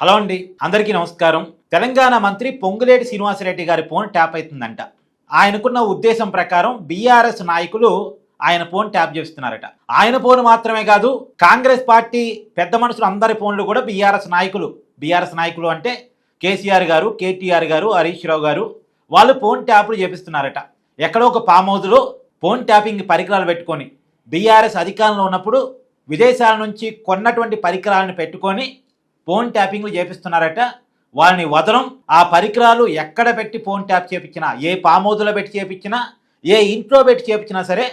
Hello అండి, అందరికీ నమస్కారం. తెలంగాణ మంత్రి పొంగులేటి శ్రీనివాసరెడ్డి గారి ఫోన్ ట్యాప్ అవుతుందంట. ఆయనకున్న ఉద్దేశం ప్రకారం బీఆర్ఎస్ నాయకులు ఆయన ఫోన్ ట్యాప్ చేస్తున్నారట. ఆయన ఫోన్ మాత్రమే కాదు, కాంగ్రెస్ పార్టీ పెద్ద మనుషులు అందరి ఫోన్లు కూడా బీఆర్ఎస్ నాయకులు అంటే కేసీఆర్ గారు, కేటీఆర్ గారు, హరీష్ రావు గారు వాళ్ళు ఫోన్ ట్యాప్లు చేపిస్తున్నారట. ఎక్కడో ఒక ఫామ్ హౌస్లో ఫోన్ ట్యాపింగ్ పరికరాలు పెట్టుకొని బీఆర్ఎస్ అధికారంలో ఉన్నప్పుడు విదేశాల నుంచి కొన్నటువంటి పరికరాలను పెట్టుకొని ఫోన్ ట్యాపింగ్లు చేపిస్తున్నారట. వాళ్ళని వదలం. ఆ పరికరాలు ఎక్కడ పెట్టి ఫోన్ ట్యాప్ చేపించినా, ఏ ఫామ్ హౌస్లో పెట్టి చేపించినా, ఏ ఇంట్లో పెట్టి చేపించినా సరే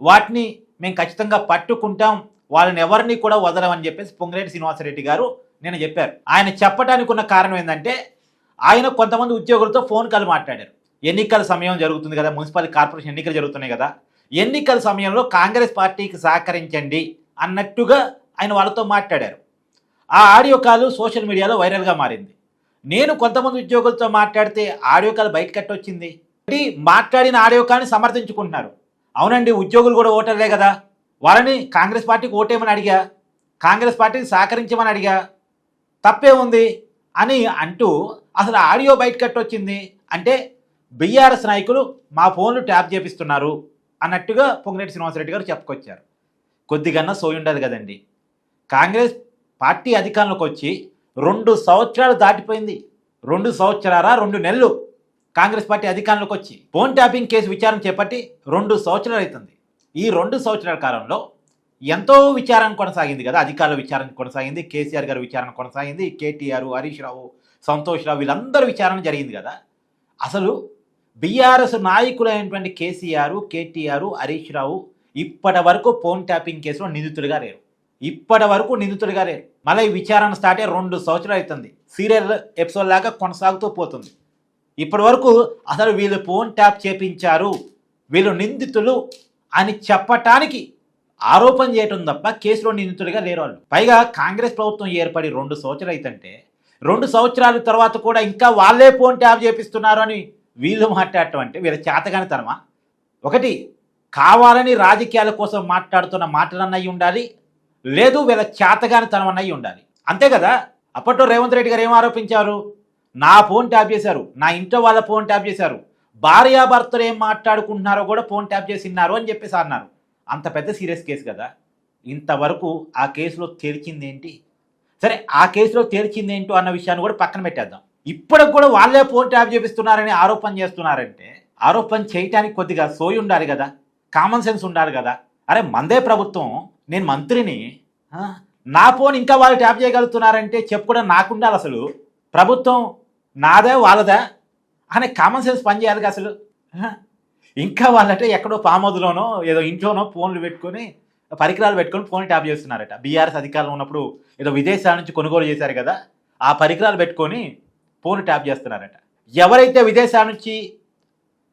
వాటిని మేము ఖచ్చితంగా పట్టుకుంటాం, వాళ్ళని ఎవరిని కూడా వదలమని చెప్పేసి పొంగులేటి శ్రీనివాసరెడ్డి గారు నేను చెప్పారు. ఆయన చెప్పడానికి ఉన్న కారణం ఏంటంటే ఆయన కొంతమంది ఉద్యోగులతో ఫోన్ కాల్ మాట్లాడారు. ఎన్నికల సమయం జరుగుతుంది కదా, మున్సిపల్ కార్పొరేషన్ ఎన్నికలు జరుగుతున్నాయి కదా, ఎన్నికల సమయంలో కాంగ్రెస్ పార్టీకి సహకరించండి అన్నట్టుగా ఆయన వాళ్ళతో మాట్లాడారు. ఆ ఆడియో కాల్ సోషల్ మీడియాలో వైరల్గా మారింది. నేను కొంతమంది ఉద్యోగులతో మాట్లాడితే ఆడియో కాల్ బయటకు వచ్చింది. మాట్లాడిన ఆడియో కాల్ని సమర్థించుకుంటున్నారు. అవునండి, ఉద్యోగులు కూడా ఓటర్లే కదా, వాళ్ళని కాంగ్రెస్ పార్టీకి ఓటేయమని అడిగా, కాంగ్రెస్ పార్టీకి సహకరించమని అడిగా, తప్పే ఉంది అని అంటూ అసలు ఆడియో బయటకు వచ్చింది. అంటే బీఆర్ఎస్ నాయకులు మా ఫోన్లు ట్యాప్ చేపిస్తున్నారు అన్నట్టుగా పొంగులేటి శ్రీనివాసరెడ్డి గారు చెప్పుకొచ్చారు. కొద్దిగన్నా సోయి ఉండదు కదండి. కాంగ్రెస్ పార్టీ అధికారంలోకి వచ్చి 2 సంవత్సరాలు దాటిపోయింది. 2 సంవత్సరాల 2 నెలలు కాంగ్రెస్ పార్టీ అధికారంలోకి వచ్చి ఫోన్ ట్యాపింగ్ కేసు విచారణ చేపట్టి 2 సంవత్సరాలు అవుతుంది. ఈ 2 సంవత్సరాల కాలంలో ఎంతో విచారణ కొనసాగింది కదా, అధికారుల విచారణ కొనసాగింది, కేసీఆర్ గారి విచారణ కొనసాగింది, కేటీఆర్, హరీష్ రావు, సంతోష్ రావు వీళ్ళందరూ విచారణ జరిగింది కదా. అసలు బీఆర్ఎస్ నాయకులైనటువంటి కేసీఆర్, కేటీఆర్, హరీష్ రావు ఇప్పటి వరకు ఫోన్ ట్యాపింగ్ కేసులో నిందితులుగా లేరు. మళ్ళీ ఈ విచారణ స్టార్ట్ అయ్యి 2 సంవత్సరాలు అవుతుంది. సీరియల్ ఎపిసోడ్ లాగా కొనసాగుతూ పోతుంది. ఇప్పటి వరకు అసలు వీళ్ళు ఫోన్ ట్యాప్ చేపించారు, వీళ్ళు నిందితులు అని చెప్పటానికి ఆరోపణ చేయటం తప్ప కేసులో నిందితులుగా లేరు వాళ్ళు. పైగా కాంగ్రెస్ ప్రభుత్వం ఏర్పడి 2 సంవత్సరాలు అవుతుంటే 2 సంవత్సరాల తర్వాత కూడా ఇంకా వాళ్ళే ఫోన్ ట్యాప్ చేపిస్తున్నారు అని వీళ్ళు మాట్లాడటం అంటే వీళ్ళ చేతగానితనమా? ఒకటి, కావాలని రాజకీయాల కోసం మాట్లాడుతున్న మాటలన్నయ్యి ఉండాలి, లేదు వీళ్ళ చేతగానితనం అన్నయ్యి ఉండాలి. అంతే కదా. అప్పట్లో రేవంత్ రెడ్డి గారు ఏం ఆరోపించారు? నా ఫోన్ ట్యాప్ చేశారు, నా ఇంట్లో వాళ్ళ ఫోన్ ట్యాప్ చేశారు, భార్యాభర్తలు ఏం మాట్లాడుకుంటున్నారో కూడా ఫోన్ ట్యాప్ చేసిన్నారు అని చెప్పేసి అన్నారు. అంత పెద్ద సీరియస్ కేసు కదా. ఇంతవరకు ఆ కేసులో తేల్చిందేంటి? సరే, ఆ కేసులో తేల్చిందేంటో అన్న విషయాన్ని కూడా పక్కన పెట్టేద్దాం. ఇప్పటికి కూడా వాళ్ళే ఫోన్ ట్యాప్ చేపిస్తున్నారని ఆరోపణ చేస్తున్నారంటే ఆరోపణ చేయటానికి కొద్దిగా సోయి ఉండాలి కదా, కామన్ సెన్స్ ఉండాలి కదా. అరే, మందే ప్రభుత్వం, నేను మంత్రిని, నా ఫోన్ ఇంకా వాళ్ళు ట్యాప్ చేయగలుగుతున్నారంటే చెప్పుకోవడం నాకుండాలి. అసలు ప్రభుత్వం నాదే వాళ్ళదా అనే కామన్ సెన్స్ పనిచేయాలి అసలు. ఇంకా వాళ్ళంటే ఎక్కడో ఫామ్ హౌస్లోనో ఏదో ఇంట్లోనో ఫోన్లు పెట్టుకొని పరికరాలు పెట్టుకొని ఫోన్ ట్యాప్ చేస్తున్నారట. బీఆర్ఎస్ అధికారంలో ఉన్నప్పుడు ఏదో విదేశాల నుంచి కొనుగోలు చేశారు కదా, ఆ పరికరాలు పెట్టుకొని ఫోన్ ట్యాప్ చేస్తున్నారట. ఎవరైతే విదేశాల నుంచి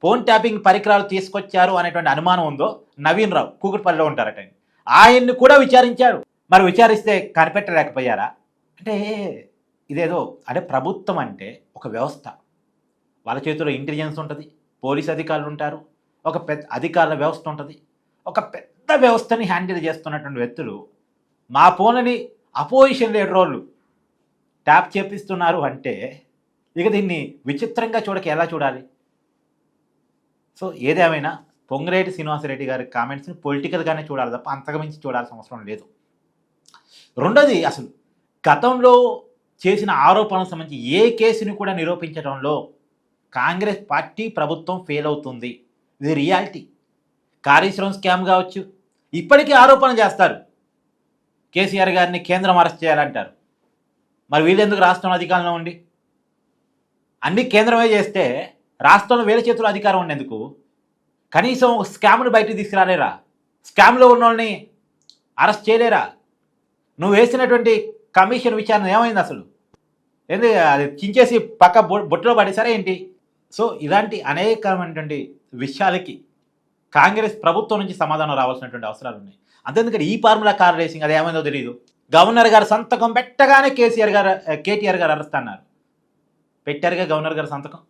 ఫోన్ ట్యాపింగ్ పరికరాలు తీసుకొచ్చారు అనేటువంటి అనుమానం ఉందో నవీన్ రావు కూకట్పల్లిలో ఉంటారట. ఆయన్ని కూడా విచారించారు. మరి విచారిస్తే కనిపెట్టలేకపోయారా? అంటే ఇదేదో అంటే ప్రభుత్వం అంటే ఒక వ్యవస్థ, వాళ్ళ చేతిలో ఇంటెలిజెన్స్ ఉంటుంది, పోలీస్ అధికారులు ఉంటారు, ఒక పెద్ద అధికారుల వ్యవస్థ ఉంటుంది. ఒక పెద్ద వ్యవస్థని హ్యాండిల్ చేస్తున్నటువంటి వ్యక్తులు మా ఫోన్లని అపోజిషన్ లీడర్ వాళ్ళు ట్యాప్ చేపిస్తున్నారు అంటే ఇక దీన్ని విచిత్రంగా ఎలా చూడాలి? సో ఏదేమైనా పొంగులేటి శ్రీనివాసరెడ్డి గారి కామెంట్స్ని పొలిటికల్గానే చూడాలి తప్ప అంతకుమించి చూడాల్సిన అవసరం లేదు. రెండోది, అసలు గతంలో చేసిన ఆరోపణలకు సంబంధించి ఏ కేసుని కూడా నిరూపించడంలో కాంగ్రెస్ పార్టీ ప్రభుత్వం ఫెయిల్ అవుతుంది. ఇది రియాలిటీ. కాళేశ్వరం స్కామ్ కావచ్చు, ఇప్పటికీ ఆరోపణ చేస్తారు. కేసీఆర్ గారిని కేంద్రం అరెస్ట్ చేయాలంటారు. మరి వీళ్ళెందుకు రాష్ట్రంలో అధికారంలో ఉండి అన్ని కేంద్రమే చేస్తే రాష్ట్రంలో వేరే చేతుల్లో అధికారం ఉండేందుకు? కనీసం స్కామ్ను బయటకు తీసుకురాలేరా? స్కామ్లో ఉన్న వాళ్ళని అరెస్ట్ చేయలేరా? నువ్వు వేసినటువంటి కమిషన్ విచారణ ఏమైంది అసలు? ఎందుకు అది చించేసి పక్క బొట్టులో పడేసారా ఏంటి? సో ఇలాంటి అనేకమైనటువంటి విషయాలకి కాంగ్రెస్ ప్రభుత్వం నుంచి సమాధానం రావాల్సినటువంటి అవసరాలు ఉన్నాయి. అంతేందుకంటే ఈ ఫార్ములా కార్ రేసింగ్ అది ఏమైందో తెలియదు. గవర్నర్ గారు సంతకం పెట్టగానే కేటీఆర్ గారు అరెస్ట్ అన్నారు. పెట్టారుగా గవర్నర్ గారు సంతకం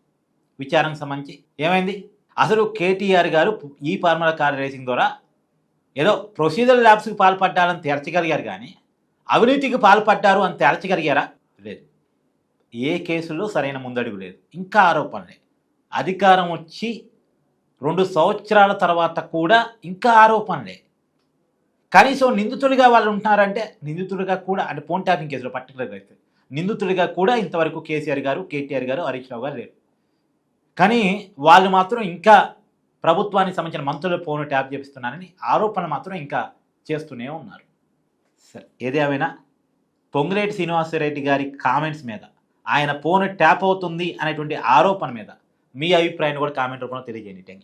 విచారణకు సంబంధించి. ఏమైంది అసలు? కేటీఆర్ గారు ఈ ఫార్ములా కార్ రేసింగ్ ద్వారా ఏదో ప్రొసీజర్ ల్యాబ్స్కి పాల్పడ్డారని తేల్చగలిగారు, కానీ అవినీతికి పాల్పడ్డారు అని తేల్చగలిగారా? లేదు. ఏ కేసులో సరైన ముందడుగు లేదు, ఇంకా ఆరోపణలే. అధికారం వచ్చి 2 సంవత్సరాల తర్వాత కూడా ఇంకా ఆరోపణలే. కనీసం నిందితులుగా వాళ్ళు ఉంటున్నారంటే, నిందితులుగా కూడా అంటే ఫోన్ ట్యాపింగ్ కేసులో పర్టికులర్గా అయితే నిందితులుగా కూడా ఇంతవరకు కేసీఆర్ గారు, కేటీఆర్ గారు, హరీష్ రావు గారు లేరు. కానీ వాళ్ళు మాత్రం ఇంకా ప్రభుత్వానికి సంబంధించిన మంత్రుల ఫోన్ ట్యాప్ చేపిస్తున్నారని ఆరోపణలు మాత్రం ఇంకా చేస్తూనే ఉన్నారు. సరే, ఏదేమైనా పొంగులేటి శ్రీనివాసరెడ్డి గారి కామెంట్స్ మీద, ఆయన ఫోన్ ట్యాప్ అవుతుంది అనేటువంటి ఆరోపణ మీద మీ అభిప్రాయాన్ని కూడా కామెంట్ రూపంలో తెలియజేయండి. Thank you.